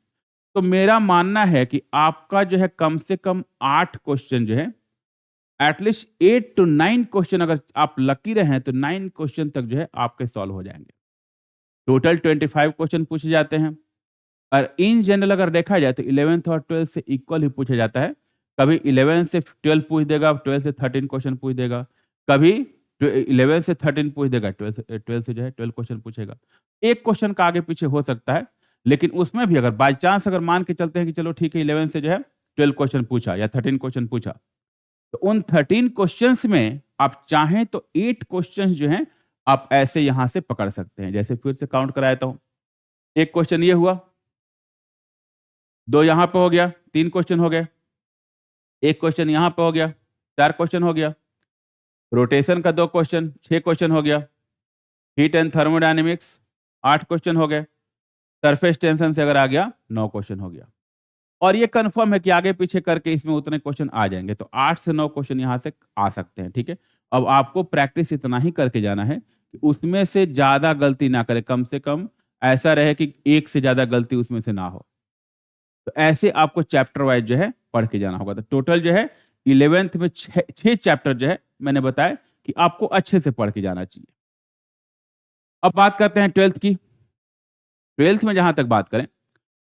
तो मेरा मानना है कि आपका जो है कम से कम 8 क्वेश्चन जो है, एटलीस्ट 8 टू 9 क्वेश्चन अगर आप लकी रहे तो 9 क्वेश्चन तक जो है आपके सॉल्व हो जाएंगे। टोटल 25 क्वेश्चन पूछे जाते हैं। और इन जनरल अगर देखा जाए तो 11th और 12th से इक्वल ही पूछा जाता है। कभी 11 से 12 पूछ देगा, 12 से 13 क्वेश्चन पूछ देगा। कभी 11 से 13 पूछ देगा, 12 से जो है 12 क्वेश्चन पूछेगा। एक क्वेश्चन का आगे पीछे हो सकता है, लेकिन उसमें भी अगर बाय चांस अगर मान के चलते हैं कि चलो ठीक है 11 से जो है 12 क्वेश्चन पूछा या 13 क्वेश्चन पूछा, तो उन 13 क्वेश्चंस में आप चाहें तो 8 क्वेश्चंस जो हैं आप ऐसे यहां से पकड़ सकते हैं। जैसे फिर से काउंट कराता हूं, एक क्वेश्चन ये हुआ, 2 यहाँ पे हो गया, 3 क्वेश्चन हो गए। 1 क्वेश्चन यहाँ पे हो गया, 4 क्वेश्चन हो गया। रोटेशन का 2 क्वेश्चन, 6 क्वेश्चन हो गया। हीट एंड थर्मोडायनेमिक्स 8 क्वेश्चन हो गए। सरफेस टेंशन से अगर आ गया 9 क्वेश्चन हो गया। और ये कंफर्म है कि आगे पीछे करके इसमें उतने क्वेश्चन आ जाएंगे। तो 8 से 9 क्वेश्चन यहाँ से आ सकते हैं, ठीक है? अब आपको प्रैक्टिस इतना ही करके जाना है कि उसमें से ज़्यादा गलती ना करें, कम से कम ऐसा रहे कि 1 से ज़्यादा गलती उसमें से ना हो। तो ऐसे आपको चैप्टर वाइज जो है पढ़ के जाना होगा। तो टोटल जो है 11th में 6 चैप्टर जो है मैंने बताया कि आपको अच्छे से पढ़ के जाना चाहिए। अब बात करते हैं 12th की। 12th में जहाँ तक बात करें,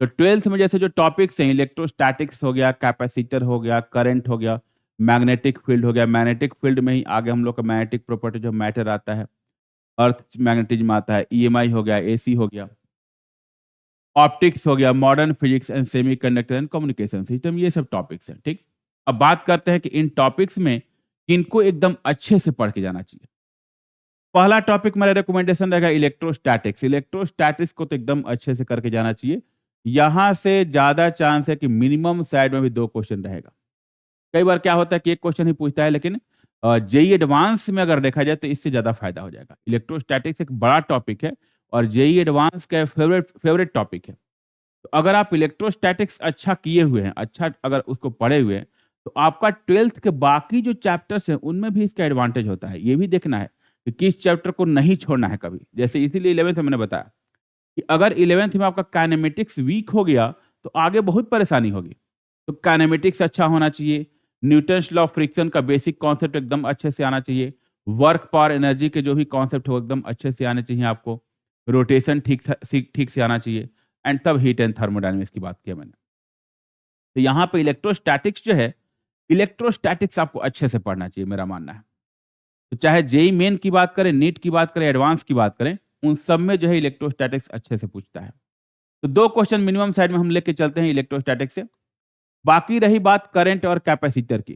तो 12th में जैसे जो टॉपिक्स हैं, इलेक्ट्रोस्टैटिक्स हो गया, कैपेसिटर हो गया, करंट हो गया, मैग्नेटिक फील्ड हो गया। मैग्नेटिक फील्ड में ही आगे हम लोग का मैग्नेटिक प्रॉपर्टी जो मैटर आता है, अर्थ मैग्नेटिज्म आता है, ईएमआई हो गया, एसी हो गया, ऑप्टिक्स हो गया, modern physics and semiconductor and communication system, ये सब टॉपिक्स हैं, ठीक? अब बात करते हैं कि इन टॉपिक्स में किनको एकदम अच्छे से पढ़ के जाना चाहिए। पहला टॉपिक मेरा रिकमेंडेशन रहेगा इलेक्ट्रोस्टैटिक्स। इलेक्ट्रोस्टैटिक्स को तो एकदम अच्छे से करके जाना चाहिए। यहाँ से ज़्यादा चांस है कि मिनिमम साइड में भी 2 क्वेश्चन रहेगा। कई बार क्या होता है कि 1 क्वेश्चन ही पूछता है, लेकिन जेईई एडवांस में अगर देखा जाए तो इससे ज़्यादा फायदा हो जाएगा। इलेक्ट्रोस्टैटिक्स एक बड़ा टॉपिक है और जेईई एडवांस का फेवरेट फेवरेट टॉपिक है। तो अगर आप इलेक्ट्रोस्टैटिक्स अच्छा किए हुए हैं, अच्छा अगर उसको पढ़े हुए हैं, तो आपका 12th के बाकी जो चैप्टर्स हैं, उनमें भी इसका एडवांटेज होता है। ये भी देखना है कि किस चैप्टर को नहीं छोड़ना है कभी। जैसे इसीलिए 11th में मैंने बताया कि अगर 11th में आपका काइनेमेटिक्स वीक हो गया, तो आगे बहुत परेशानी होगी। तो काइनेमेटिक्स अच्छा होना चाहिए, न्यूटन्स लॉ ऑफ फ्रिक्शन का बेसिक कॉन्सेप्ट एकदम अच्छे से आना चाहिए, वर्क पावर एनर्जी के जो भी कॉन्सेप्ट हो एकदम अच्छे से आने चाहिए आपको, रोटेशन ठीक से आना चाहिए एंड तब हीट एंड थर्मोडायनामिक्स की बात किया मैंने। तो यहाँ पे इलेक्ट्रोस्टैटिक्स जो है, इलेक्ट्रोस्टैटिक्स आपको अच्छे से पढ़ना चाहिए, मेरा मानना है। तो चाहे जेईई मेन की बात करें, नीट की बात करें, एडवांस की बात करें, उन सब में जो है इलेक्ट्रोस्टैटिक्स अच्छे से पूछता है। तो 2 क्वेश्चन मिनिमम साइड में हम लेके चलते हैं इलेक्ट्रोस्टैटिक्स से। बाकी रही बात करंट और कैपेसिटर की।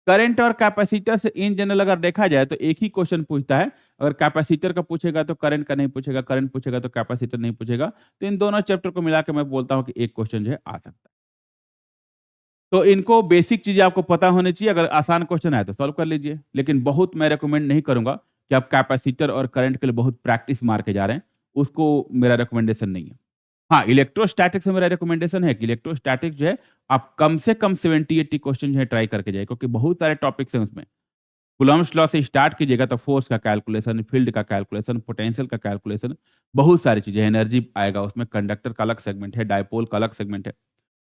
करंट और कैपेसिटर से इन जनरल अगर देखा जाए तो एक ही क्वेश्चन पूछता है। अगर कैपेसिटर का पूछेगा तो करंट का नहीं पूछेगा, करंट पूछेगा तो कैपेसिटर नहीं पूछेगा। तो इन दोनों चैप्टर को मिला के मैं बोलता हूँ कि एक क्वेश्चन जो है आ सकता है। तो इनको बेसिक चीजें आपको पता होनी चाहिए। अगर आसान क्वेश्चन है तो सॉल्व कर लीजिए, लेकिन बहुत मैं रेकमेंड नहीं करूंगा कि आप कैपेसिटर और करंट के लिए बहुत प्रैक्टिस मार के जा रहे हैं। उसको मेरा रिकमेंडेशन नहीं है। हाँ, इलेक्ट्रोस्टैटिक्स में मेरा रिकमेंडेशन है कि इलेक्ट्रोस्टैटिक्स जो है आप कम से कम 70-80 क्वेश्चन जो है ट्राई करके जाइए, क्योंकि बहुत सारे टॉपिक्स हैं उसमें। कूलम्ब्स लॉ से स्टार्ट कीजिएगा तो फोर्स का कैलकुलेशन, फील्ड का कैलकुलेशन, पोटेंशियल का कैलकुलेशन, बहुत सारी चीजें, एनर्जी आएगा उसमें, कंडक्टर का अलग सेगमेंट है, डायपोल का अलग सेगमेंट है।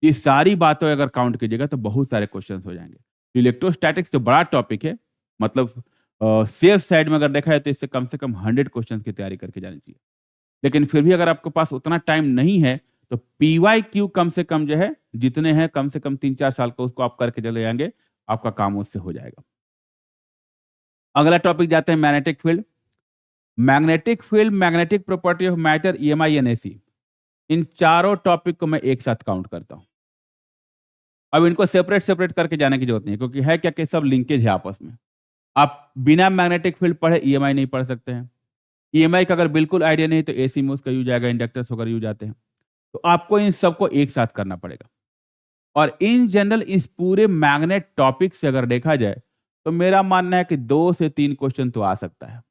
ये सारी बातों अगर काउंट कीजिएगा तो बहुत सारे क्वेश्चन हो जाएंगे। तो इलेक्ट्रोस्टैटिक्स तो बड़ा टॉपिक है, मतलब सेफ साइड में अगर देखा जाए तो इससे कम से कम 100 क्वेश्चन की तैयारी करके जानी चाहिए। लेकिन फिर भी अगर आपके पास उतना टाइम नहीं है तो PYQ कम से कम जो है जितने हैं कम से कम 3-4 साल का उसको आप करके चले जाएँगे, आपका काम उससे हो जाएगा। अगला टॉपिक जाते हैं magnetic field. Magnetic field, magnetic property of matter, EMI and AC, इन चारों टॉपिक को मैं एक साथ काउंट करता हूँ। अब इनको सेपरेट करके जाने की जरूरत नहीं है क्योंकि है क्या कि सब लिंकेज है आपस में। आप बिना मैग्नेटिक फील्ड पढ़े EMI नहीं पढ़ सकते हैं। EMI का अगर बिल्कुल आइडिया नहीं तो AC में उसका यूज आएगा, इंडक्टर्स वगैरह यूज आते हैं। तो आपको इन सबको एक साथ करना पड़ेगा। और इन जनरल इस पूरे मैग्नेट टॉपिक से अगर देखा जाए तो मेरा मानना है कि 2 से 3 क्वेश्चन तो आ सकता है।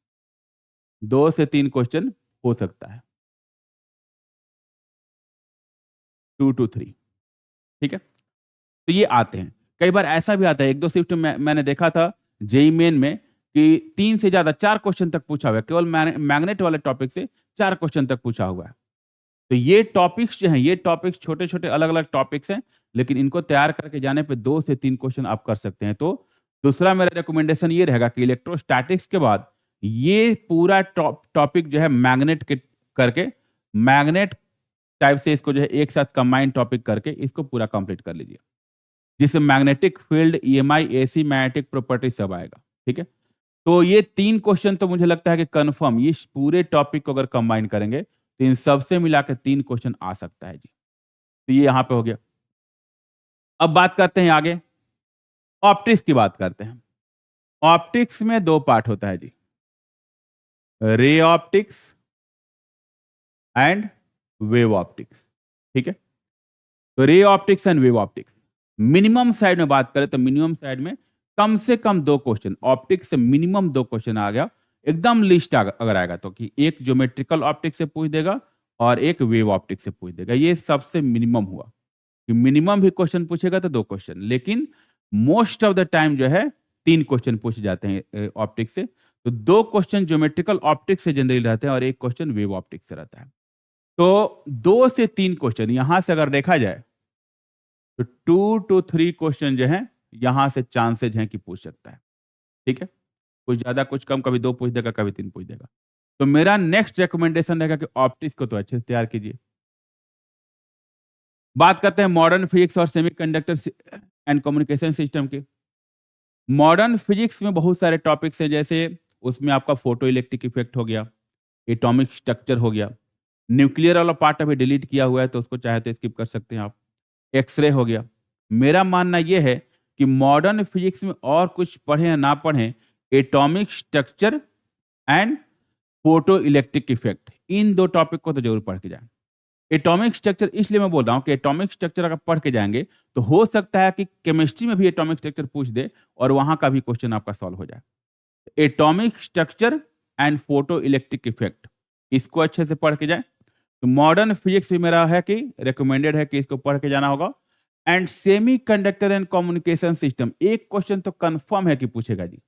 2 से 3 क्वेश्चन हो सकता है। 2 to 3, ठीक है? तो ये आते हैं। कई बार ऐसा भी आता है, 1-2 शिफ्ट में मैंने देखा था जेईई मेन में कि 3 से ज़्यादा 4 क्वेश्चन तक पूछा हुआ है। केवल मैग्नेट वाले टॉपिक से 4 क्वेश्चन तक पूछा हुआ है। तो ये टॉपिक्स जो हैं, ये टॉपिक्स छोटे-छोटे अलग-अलग टॉपिक्स हैं, लेकिन इनको तैयार करके जाने पे 2 से 3 क्वेश्चन आप कर सकते हैं। तो दूसरा मेरा रिकमेंडेशन ये रहेगा कि इलेक्ट्रोस्टैटिक्स के बाद ये पूरा टॉपिक जो है मैग्नेट के करके मैग्नेट टाइप से इसको जो है एक साथ कंबाइन टॉपिक करके इसको पूरा कंप्लीट कर लीजिए। जिससे magnetic field, EMI, AC, magnetic property सब आएगा, ठीक है? तो ये 3 क्वेश्चन तो मुझे लगता है कि कन्फर्म इस पूरे टॉपिक को अगर कंबाइन करेंगे, तो इन सबसे मिला के 3 क्वेश्चन आ सकता है जी। तो ये यहाँ पे हो गया। अब बात करते हैं आगे, ऑप्टिक्स की बात करते हैं। ऑप्टिक्स में 2 पार्ट होता है जी, ray optics and wave optics, ठीक है? तो ray optics and wave optics minimum side में बात करें तो मिनिमम साइड में कम से कम 2 क्वेश्चन ऑप्टिक्स से मिनिमम 2 क्वेश्चन आ गया। एकदम लिस्ट अगर आएगा तो कि एक ज्योमेट्रिकल ऑप्टिक्स से पूछ देगा और एक वेव ऑप्टिक्स से पूछ देगा। ये सबसे मिनिमम हुआ कि मिनिमम भी क्वेश्चन पूछेगा तो 2 क्वेश्चन, लेकिन मोस्ट ऑफ द टाइम जो है 3 क्वेश्चन पूछे जाते हैं ऑप्टिक्स से। तो 2 क्वेश्चन ज्योमेट्रिकल ऑप्टिक्स से जनरली रहते हैं और एक क्वेश्चन वेव ऑप्टिक्स से रहता है। तो 2 से 3 क्वेश्चन यहां से अगर देखा जाए तो 2 to 3 क्वेश्चन जो हैं यहां से चांसेज हैं कि पूछ सकता है, ठीक है? कुछ ज्यादा कुछ कम, कभी 2 पूछ देगा, कभी 3 पूछ देगा। तो मेरा नेक्स्ट रिकमेंडेशन रहेगा कि ऑप्टिक्स को तो अच्छे से तैयार कीजिए। बात करते हैं मॉडर्न फिजिक्स और सेमीकंडक्टर एंड कम्युनिकेशन सिस्टम की। मॉडर्न फिजिक्स में बहुत सारे टॉपिक्स हैं, जैसे उसमें आपका फोटो इलेक्ट्रिक इफेक्ट हो गया, एटॉमिक स्ट्रक्चर हो गया, न्यूक्लियर वाला पार्ट अभी डिलीट किया हुआ है तो उसको चाहे तो स्किप कर सकते हैं आप, एक्सरे हो गया। मेरा मानना यह है कि मॉडर्न फिजिक्स में और कुछ पढ़ें या ना पढ़ें, atomic structure and photo electric effect, in 2 topic को तो जरूर पढ़ के जाएं। एटॉमिक स्ट्रक्चर इसलिए मैं बोल रहा हूं कि एटॉमिक स्ट्रक्चर अगर पढ़ के जाएंगे तो हो सकता है कि केमिस्ट्री में भी एटॉमिक स्ट्रक्चर पूछ दे और वहां का भी क्वेश्चन आपका सॉल्व हो जाए। Atomic structure and photo electric effect, इसको अच्छे से पढ़ के जाए। तो मॉडर्न फिजिक्स भी मेरा है कि रिकमेंडेड है कि इसको पढ़ के जाना होगा। And semi conductor and communication system, एक क्वेश्चन तो कंफर्म है कि पूछेगा जी।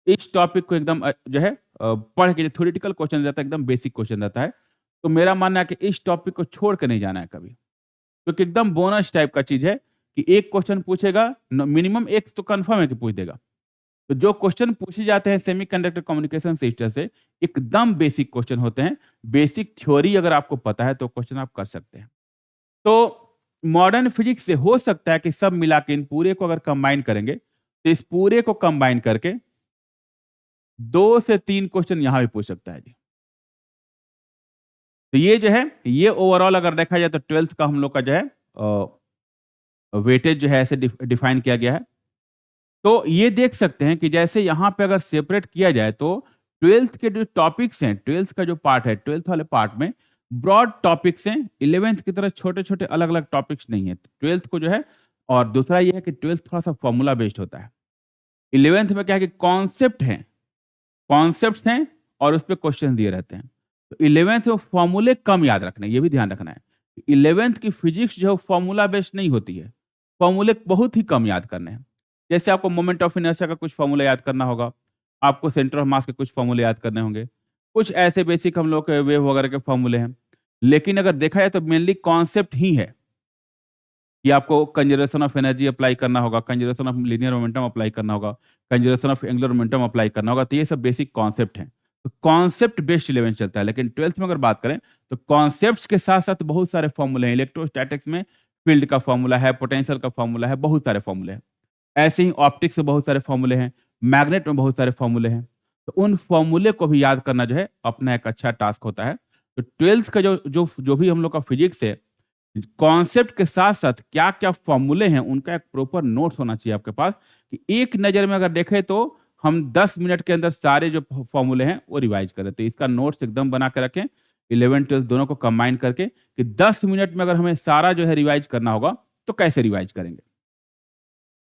इस टॉपिक को एकदम जो है पढ़ के, थ्योरेटिकल क्वेश्चन रहता है, एकदम बेसिक क्वेश्चन रहता है। तो मेरा मानना है कि इस टॉपिक को छोड़ के नहीं जाना है कभी, क्योंकि एकदम बोनस टाइप का चीज है कि एक क्वेश्चन पूछेगा, मिनिमम एक तो कंफर्म है कि पूछ देगा। तो जो क्वेश्चन पूछे जाते हैं सेमीकंडक्टर कम्युनिकेशन सिस्टम से, एकदम बेसिक क्वेश्चन होते हैं। बेसिक थ्योरी अगर आपको पता है तो क्वेश्चन आप कर सकते हैं। तो मॉडर्न फिजिक्स से हो सकता है कि सब मिला के इन पूरे को अगर कंबाइन करेंगे तो इस पूरे को कंबाइन करके 2 से 3 क्वेश्चन यहां भी पूछ सकता है जी। तो ये जो है, ये ओवरऑल अगर देखा जाए तो 12th का हम लोग का जो है वेटेज जो है ऐसे डिफाइन किया गया है। तो ये देख सकते हैं कि जैसे यहाँ पे अगर सेपरेट किया जाए तो 12th के जो टॉपिक्स हैं, 12th का जो पार्ट है, 12th वाले पार्ट में ब्रॉड टॉपिक्स हैं। 11th की तरह छोटे-छोटे अलग-अलग टॉपिक्स नहीं है। 12th को जो है, और दूसरा ये है कि 12th थोड़ा-सा फॉर्मूला बेस्ड होता है। 11th में क्या है कि कॉन्सेप्ट हैं, कॉन्सेप्ट्स हैं और उस पे क्वेश्चन दिए रहते हैं। तो 11th में फॉर्मूले कम याद रखना है, ये भी ध्यान रखना है। 11th की फिजिक्स जो है फॉर्मूला बेस्ड नहीं होती है। फॉर्मूले बहुत ही कम याद करने हैं। जैसे आपको मोमेंट ऑफ इनर्शिया का कुछ फॉर्मूला याद करना होगा, आपको सेंटर ऑफ मास के कुछ फॉर्मूले याद करने होंगे, कुछ ऐसे बेसिक हम लोग के वेव वगैरह के फॉर्मूले हैं। लेकिन अगर देखा जाए तो मेनली कॉन्सेप्ट ही है कि आपको कंजर्वेशन ऑफ एनर्जी अप्लाई करना होगा, conservation of linear momentum apply करना होगा, conservation of angular momentum apply करना होगा। तो ये सब बेसिक कॉन्सेप्ट हैं। तो कॉन्सेप्ट बेस्ड 11 चलता है, लेकिन 12th में अगर बात करें तो कॉन्सेप्ट्स के साथ-साथ बहुत सारे फॉर्मूले हैं। इलेक्ट्रोस्टैटिक्स में फील्ड का फॉर्मूला है, पोटेंशियल का फॉर्मूला है, बहुत सारे फॉर्मूले हैं। ऐसे ही ऑप्टिक्स में बहुत सारे फॉर्मूले हैं, मैग्नेट में बहुत सारे फॉर्मूले हैं। तो उन फॉर्मूले को भी याद करना जो है अपना एक अच्छा टास्क होता है। तो 12th का जो भी हम लोग का फिजिक्स है, कॉन्सेप्ट के साथ-साथ क्या-क्या फॉर्मूले हैं, उनका एक प्रॉपर नोट्स होना चाहिए आपके पास कि एक नज़र में अगर देखें तो हम 10 मिनट के अंदर सारे जो फॉर्मूले हैं वो रिवाइज़ करें। तो इसका नोट्स एकदम बना के रखें, 11-12 दोनों को कंबाइन करके कि 10 मिनट में अगर हमें सारा जो है रिवाइज़ करना होगा, तो कैसे रिवाइज़ करेंगे?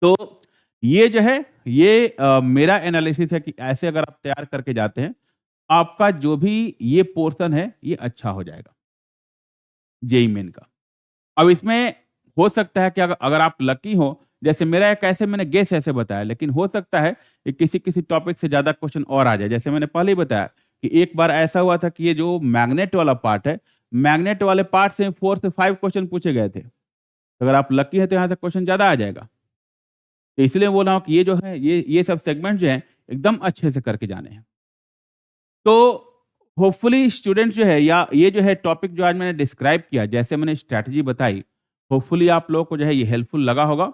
तो ये जो है मेरा एनालिसिस है कि ऐसे अगर आप तैयार करके जाते हैं, आपका जो भी ये पोर्शन है, ये अच्छा हो जाएगा, जेईई मेन का। अब इसमें हो सकता है कि अगर अगर आप लकी हो, जैसे मेरा एक ऐसे मैंने गेस ऐसे बताया, लेकिन हो सकता है कि किसी-किसी टॉपिक से ज़्यादा क्वेश्चन और आ जाए। जैसे मैंने पहले ही बताया कि एक बार ऐसा हुआ था कि ये जो मैग्नेट वाला पार्ट है, मैग्नेट वाले पार्ट से 4 से 5 क्वेश्चन पूछे गए थे। अगर आप लकी हैं तो यहाँ से क्वेश्चन ज़्यादा आ जाएगा। तो इसलिए बोल रहा हूँ कि ये जो है, ये सब सेगमेंट जो हैं, एकदम अच्छे से करके जाने हैं। तो होपफुली स्टूडेंट जो है या ये जो है टॉपिक जो आज मैंने डिस्क्राइब किया, जैसे मैंने स्ट्रैटेजी बताई, होपफुली आप लोगों को जो है ये हेल्पफुल लगा होगा।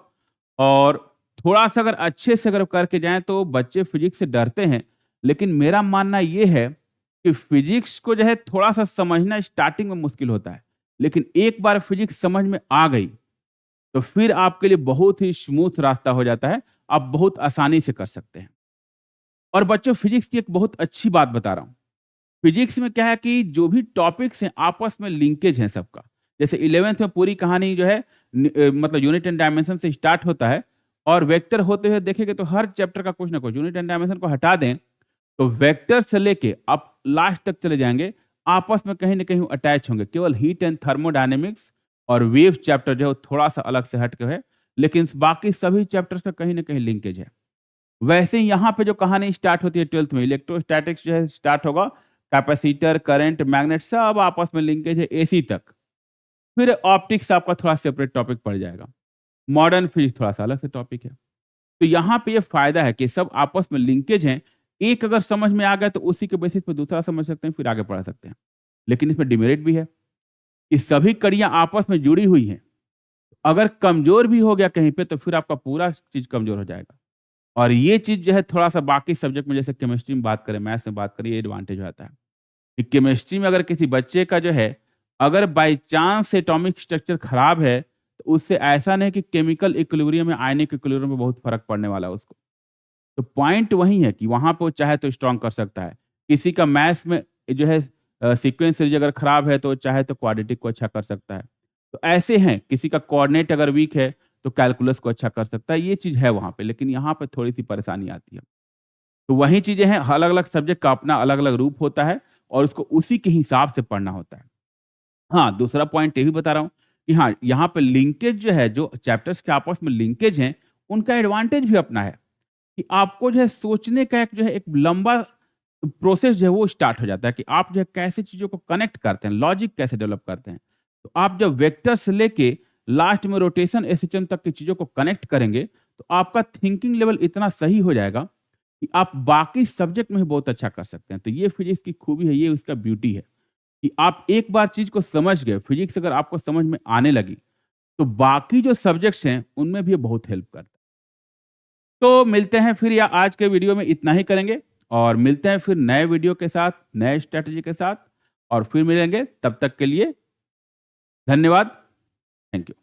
और थोड़ा-सा अगर अच्छे से अगर करके जाएँ तो बच्चे फिज़िक्स से डरते हैं, लेकिन मेरा मानना ये है कि फिज़िक्स को जो है थोड़ा-सा समझना स्टार्टिंग में मुश्किल होता है, लेकिन एक बार फिज़िक्स समझ में आ गई, तो फिर आपके लिए बहुत ही स्मूथ रास्ता हो जाता है, आप बहुत आसानी से कर सकते हैं। और बच्चों फिज़िक्स की एक बहुत अच्छी बात बता रहा हूँ। फिजिक्स में क्या है कि जो भी टॉपिक्स हैं आपस में लिंकेज है सबका। जैसे 11th में पूरी कहानी जो है मतलब यूनिट एंड डायमेंशन से स्टार्ट होता है और वेक्टर होते हुए देखेंगे तो हर चैप्टर का कुछ ना कुछ, यूनिट एंड डायमेंशन को हटा दें तो वेक्टर से लेके आप लास्ट तक चले जाएंगे, आपस में कहीं ना कहीं अटैच होंगे। केवल हीट एंड थर्मोडायनेमिक्स और वेव चैप्टर जो है वो थोड़ा सा अलग से हट के है, लेकिन बाकी सभी चैप्टर्स का कहीं ना कहीं लिंकेज है। वैसे ही यहाँ पे जो कहानी स्टार्ट होती है 12th में, इलेक्ट्रोस्टैटिक्स जो है स्टार्ट होगा, कैपेसिटर, करंट, मैग्नेट सब आपस में लिंकेज है एसी तक। फिर ऑप्टिक्स आपका थोड़ा सेपरेट टॉपिक पड़ जाएगा। मॉडर्न फिजिक्स थोड़ा-सा अलग से टॉपिक है। तो यहाँ पे ये फ़ायदा है कि सब आपस में लिंकेज हैं। एक अगर समझ में आ गया तो उसी के बेसिस पे दूसरा समझ सकते हैं, फिर आगे बढ़ा सकते हैं। लेकिन इसमें डिमेरिट भी है कि सभी कड़ियाँ आपस में जुड़ी हुई हैं। अगर कमज़ोर भी हो गया कहीं पे तो फिर आपका पूरा चीज़ कमज़ोर हो जाएगा। और ये चीज़ जो है थोड़ा-सा बाकी सब्जेक्ट में जैसे केमिस्ट्री में बात करें, मैथ्स में बात करें, ये एडवांटेज हो जाता है। कि केमिस्ट्री में अगर किसी बच्चे का जो है, अगर बाय चांस एटॉमिक स्ट्रक्चर खराब है, तो उससे ऐसा नहीं कि केमिकल इक्विलिब्रियम या आयनिक इक्विलिब्रियम में बहुत फ़र्क पड़ने वाला है उसको। तो पॉइंट वही है कि वहाँ पे वो चाहे तो स्ट्रॉन्ग कर सकता है। किसी का मैथ्स में जो है सीक्वेंस सीरीज़ अगर खराब है तो चाहे तो क्वाड्रेटिक को अच्छा कर सकता है। तो ऐसे हैं, किसी का कोऑर्डिनेट अगर वीक है, तो कैलकुलस को अच्छा कर सकता है। ये चीज़ है वहाँ पे, लेकिन यहाँ पे थोड़ी-सी परेशानी आती है। तो वही चीज़ें हैं, अलग-अलग सब्जेक्ट का अपना अलग-अलग रूप होता है और उसको उसी के हिसाब से पढ़ना होता है। हाँ, दूसरा पॉइंट ये भी बता रहा हूँ कि हाँ, यहाँ पे लिंकेज जो है, जो चैप्टर्स के आपस में लिंकेज हैं, उनका एडवांटेज भी अपना है कि आपको जो है सोचने का एक जो है एक लंबा प्रोसेस जो है वो स्टार्ट हो जाता है कि आप जो है कैसे चीज़ों को कनेक्ट करते हैं, लॉजिक कैसे डेवलप करते हैं। तो आप जब वेक्टर से लेके लास्ट में रोटेशन एसएचएम तक की चीज़ों को कनेक्ट करेंगे, तो आपका थिंकिंग लेवल इतना सही हो जाएगा कि आप बाकी सब्जेक्ट में भी बहुत अच्छा कर सकते हैं। तो ये फिज़िक्स की खूबी है, ये उसका ब्यूटी है कि आप एक बार चीज़ को समझ गए, फिज़िक्स अगर आपको समझ में आने लगी, तो बाकी जो सब्जेक्ट्स हैं, उनमें भी ये बहुत हेल्प करता है। तो मिलते हैं फिर, या आज के वीडियो में इतना ही करेंगे और मिलते हैं फिर नए वीडियो के साथ, नए स्ट्रैटेजी के साथ और फिर मिलेंगे। तब तक के लिए धन्यवाद। Thank you.